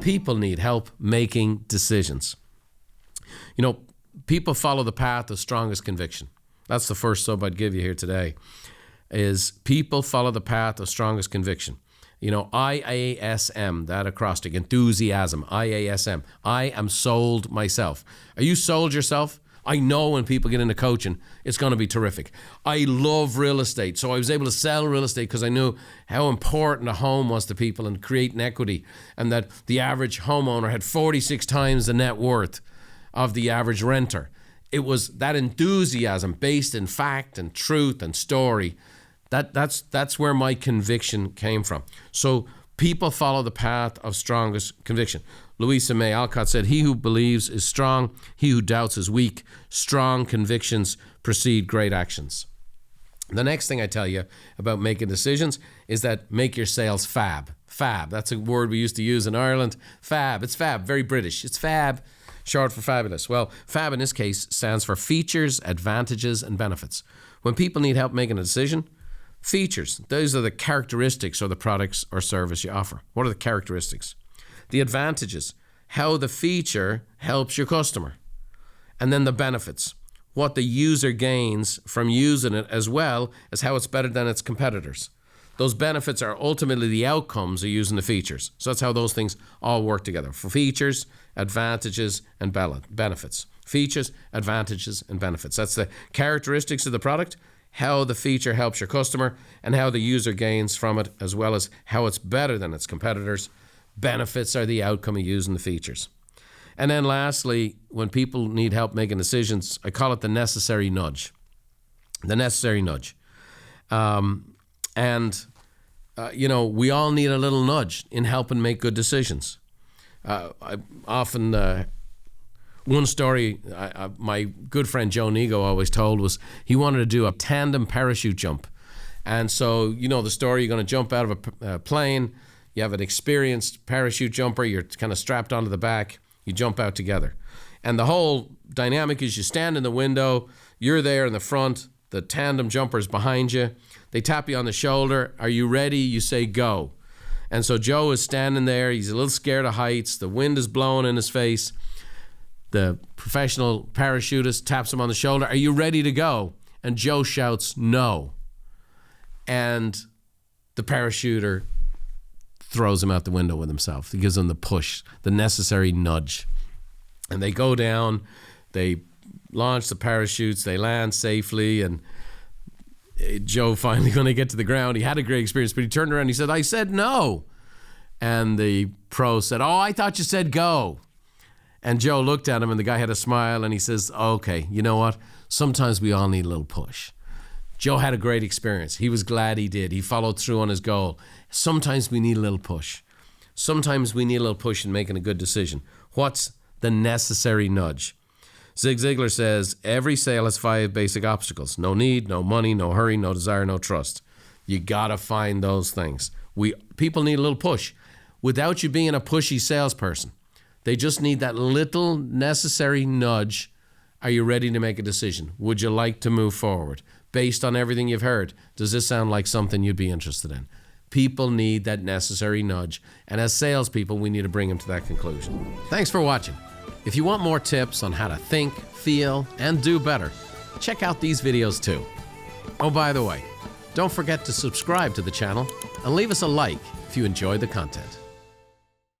People need help making decisions. You know, people follow the path of strongest conviction. That's the first sub I'd give you here today, is people follow the path of strongest conviction. You know, IASM, that acrostic, enthusiasm, IASM. I am sold myself. Are you sold yourself? I know when people get into coaching, it's going to be terrific. I love real estate. So I was able to sell real estate because I knew how important a home was to people and creating equity, and that the average homeowner had 46 times the net worth of the average renter. It was that enthusiasm based in fact and truth and story. That's where my conviction came from. So people follow the path of strongest conviction. Louisa May Alcott said, "He who believes is strong, he who doubts is weak. Strong convictions precede great actions." The next thing I tell you about making decisions is that make your sales fab. Fab, that's a word we used to use in Ireland. Fab, it's fab, very British. It's fab, short for fabulous. Well, fab in this case stands for features, advantages, and benefits. When people need help making a decision, features, those are the characteristics of the products or service you offer. What are the characteristics? The advantages, how the feature helps your customer. And then the benefits, what the user gains from using it, as well as how it's better than its competitors. Those benefits are ultimately the outcomes of using the features. So that's how those things all work together. For features, advantages, and benefits. Features, advantages, and benefits. That's the characteristics of the product, how the feature helps your customer, and how the user gains from it, as well as how it's better than its competitors. Benefits are the outcome of using the features. And then lastly, when people need help making decisions, I call it the necessary nudge. The necessary nudge. You know, we all need a little nudge in helping make good decisions. One story my good friend Joe Nego always told was he wanted to do a tandem parachute jump. And so, you know the story, you're going to jump out of a plane, you have an experienced parachute jumper, you're kind of strapped onto the back, you jump out together. And the whole dynamic is you stand in the window, you're there in the front, the tandem jumper's behind you, they tap you on the shoulder, are you ready? You say go. And so Joe is standing there, he's a little scared of heights, the wind is blowing in his face. The professional parachutist taps him on the shoulder, are you ready to go? And Joe shouts, no. And the parachuter throws him out the window with himself. He gives him the push, the necessary nudge. And they go down, they launch the parachutes, they land safely, and Joe finally, when they get to the ground, he had a great experience, but he turned around and he said, I said no. And the pro said, oh, I thought you said go. And Joe looked at him and the guy had a smile and he says, okay, you know what? Sometimes we all need a little push. Joe had a great experience. He was glad he did. He followed through on his goal. Sometimes we need a little push. Sometimes we need a little push in making a good decision. What's the necessary nudge? Zig Ziglar says, every sale has 5 basic obstacles. No need, no money, no hurry, no desire, no trust. You gotta find those things. People need a little push. Without you being a pushy salesperson, they just need that little necessary nudge. Are you ready to make a decision? Would you like to move forward? Based on everything you've heard, does this sound like something you'd be interested in? People need that necessary nudge. And as salespeople, we need to bring them to that conclusion. Thanks for watching. If you want more tips on how to think, feel, and do better, check out these videos too. Oh, by the way, don't forget to subscribe to the channel and leave us a like if you enjoyed the content.